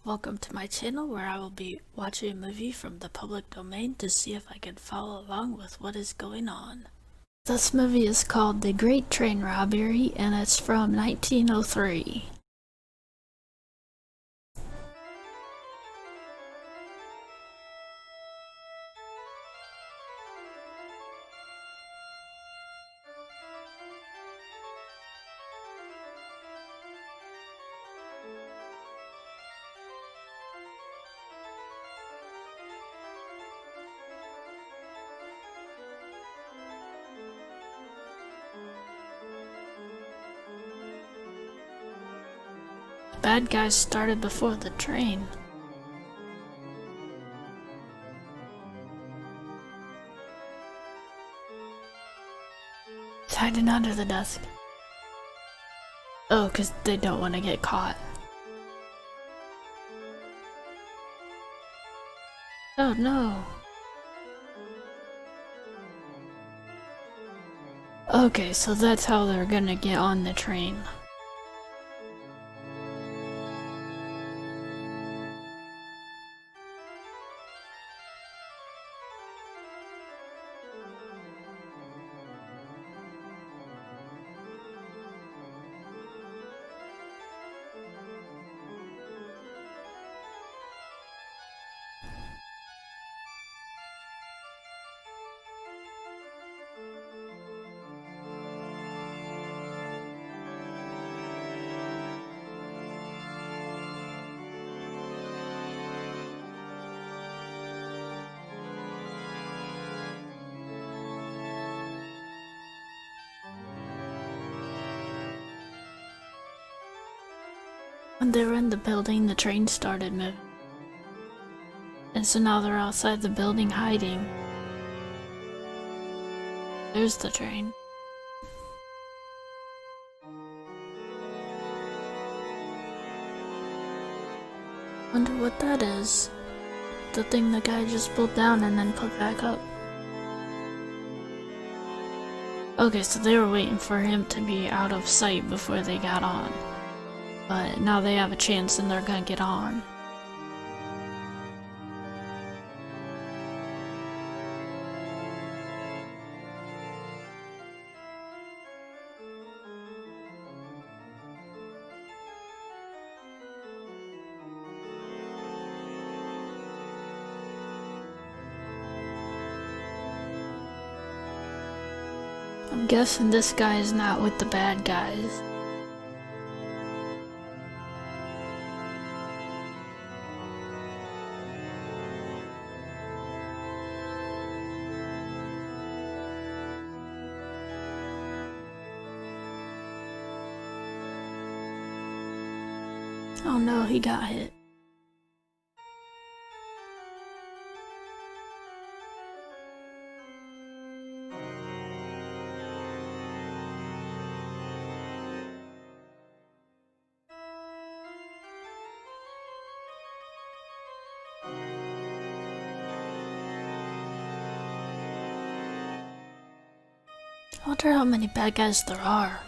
Welcome to my channel where I will be watching a movie from the public domain to see if I can follow along with what is going on. This movie is called The Great Train Robbery and it's from 1903. The bad guys started before the train. It's hiding under the desk. Oh, because they don't want to get caught. Oh no. Okay, so that's how they're gonna get on the train. When they were in the building, the train started moving. And so now they're outside the building hiding. There's the train. Wonder what that is. The thing the guy just pulled down and then put back up. Okay, so they were waiting for him to be out of sight before they got on. But now they have a chance and they're gonna get on. I'm guessing this guy is not with the bad guys. Oh no, he got hit. I wonder how many bad guys there are.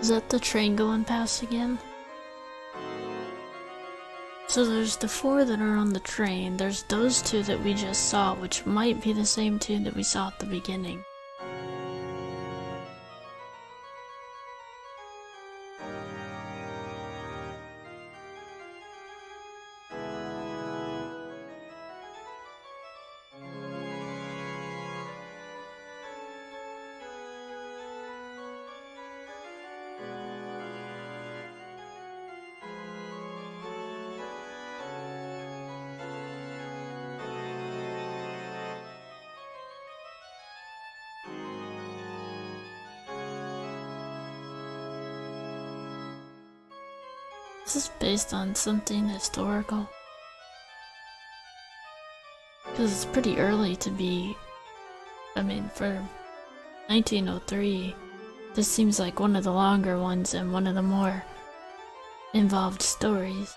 Is that the train going past again? So there's the four that are on the train, there's those two that we just saw, which might be the same two that we saw at the beginning. This is based on something historical. Because it's pretty early to be, for 1903, this seems like one of the longer ones and one of the more involved stories.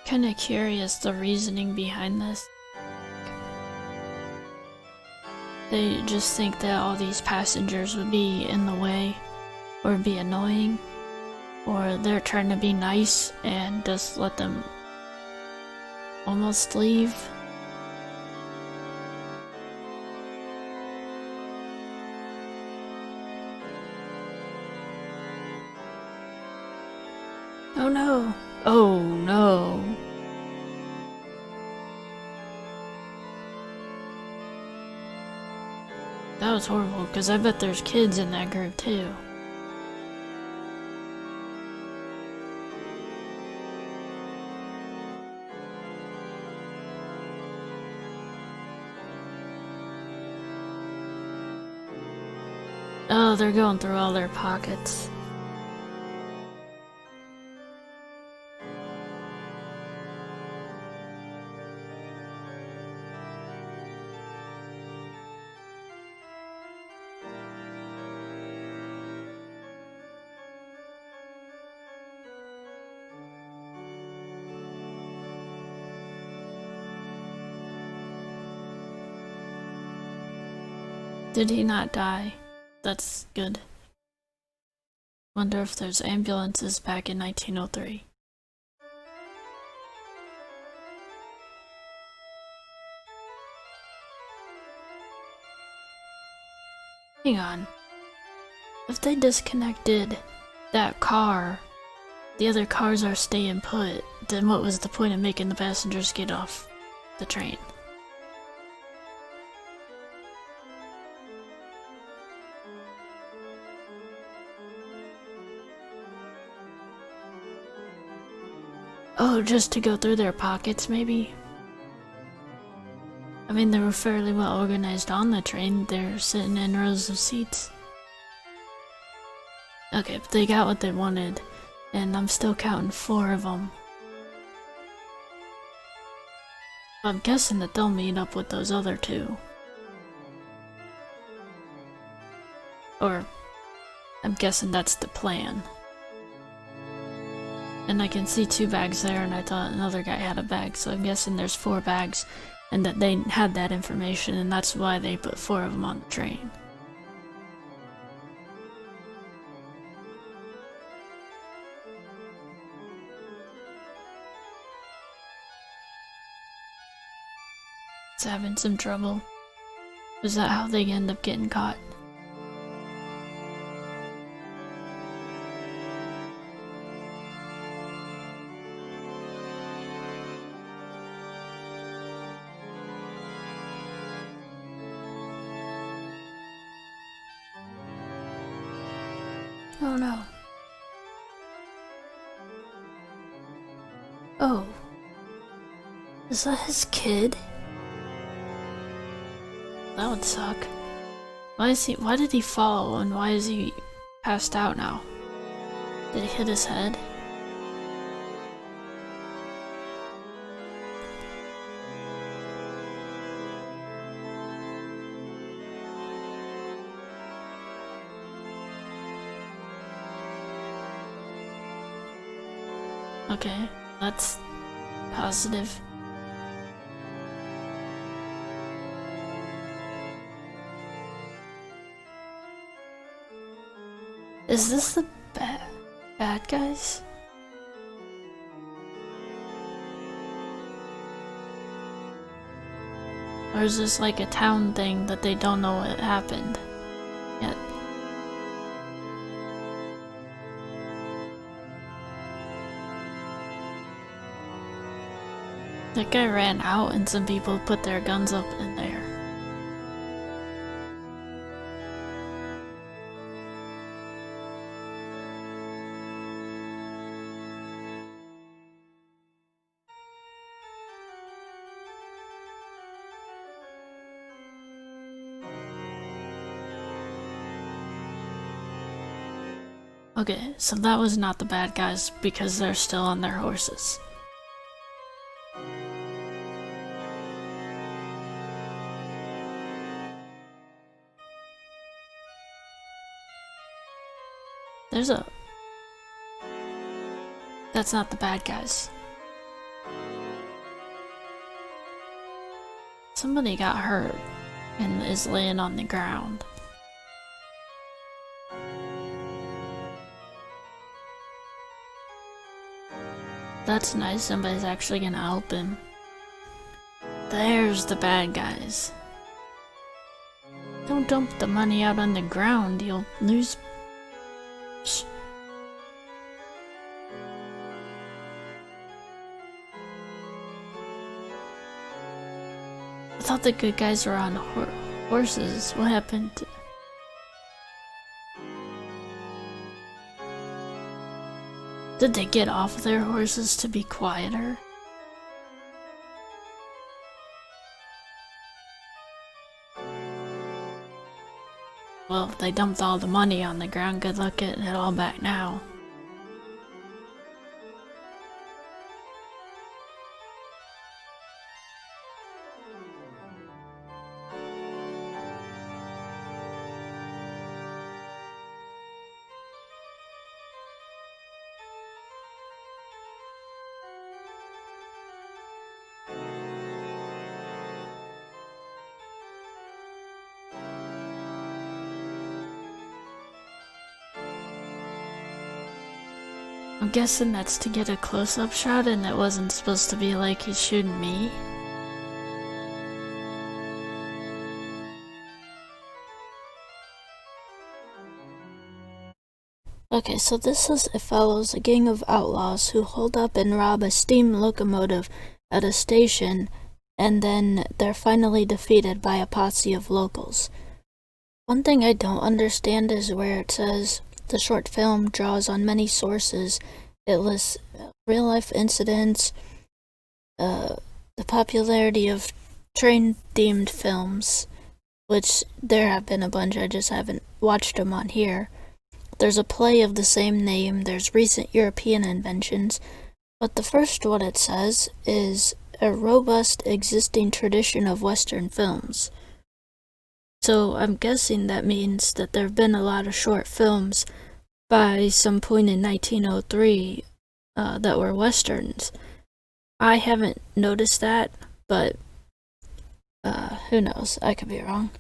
Kinda curious the reasoning behind this. They just think that all these passengers would be in the way or be annoying, or they're trying to be nice and just let them almost leave. Oh no! Oh no! That was horrible, because I bet there's kids in that group too. Oh, they're going through all their pockets. Did he not die? That's good. Wonder if there's ambulances back in 1903. Hang on. If they disconnected that car, the other cars are staying put, then what was the point of making the passengers get off the train? Oh, just to go through their pockets, maybe? I mean, they were fairly well organized on the train. They're sitting in rows of seats. Okay, but they got what they wanted, and I'm still counting 4 of them. I'm guessing that they'll meet up with those other 2. Or, I'm guessing that's the plan. And I can see 2 bags there, and I thought another guy had a bag, so I'm guessing there's 4 bags, and that they had that information, and that's why they put 4 of them on the train. It's having some trouble. Was that how they end up getting caught? Oh no. Oh. Is that his kid? That would suck. Why did he fall, and why is he passed out now? Did he hit his head? Okay, that's positive. Is this the bad guys? Or is this like a town thing that they don't know what happened yet? That guy ran out and some people put their guns up in there. Okay, so that was not the bad guys because they're still on their horses. That's not the bad guys. Somebody got hurt and is laying on the ground. That's nice, somebody's actually gonna help him. There's the bad guys. Don't dump the money out on the ground, you'll lose. Shh. I thought the good guys were on horses. What happened? Did they get off their horses to be quieter? Well, if they dumped all the money on the ground, good luck getting it all back now. I'm guessing that's to get a close-up shot and it wasn't supposed to be like he's shooting me. Okay, so it follows a gang of outlaws who hold up and rob a steam locomotive at a station, and then they're finally defeated by a posse of locals. One thing I don't understand is where it says the short film draws on many sources. It lists real-life incidents, the popularity of train-themed films, which there have been a bunch, I just haven't watched them on here. There's a play of the same name, there's recent European inventions, but the first one it says is a robust existing tradition of Western films. So I'm guessing that means that there have been a lot of short films by some point in 1903 that were Westerns. I haven't noticed that, but who knows, I could be wrong.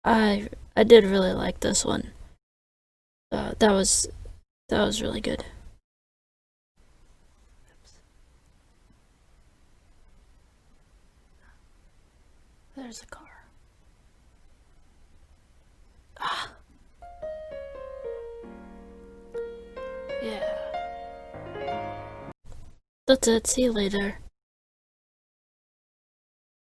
I did really like this one. That was really good. There's a car. Yeah. That's it, see you later.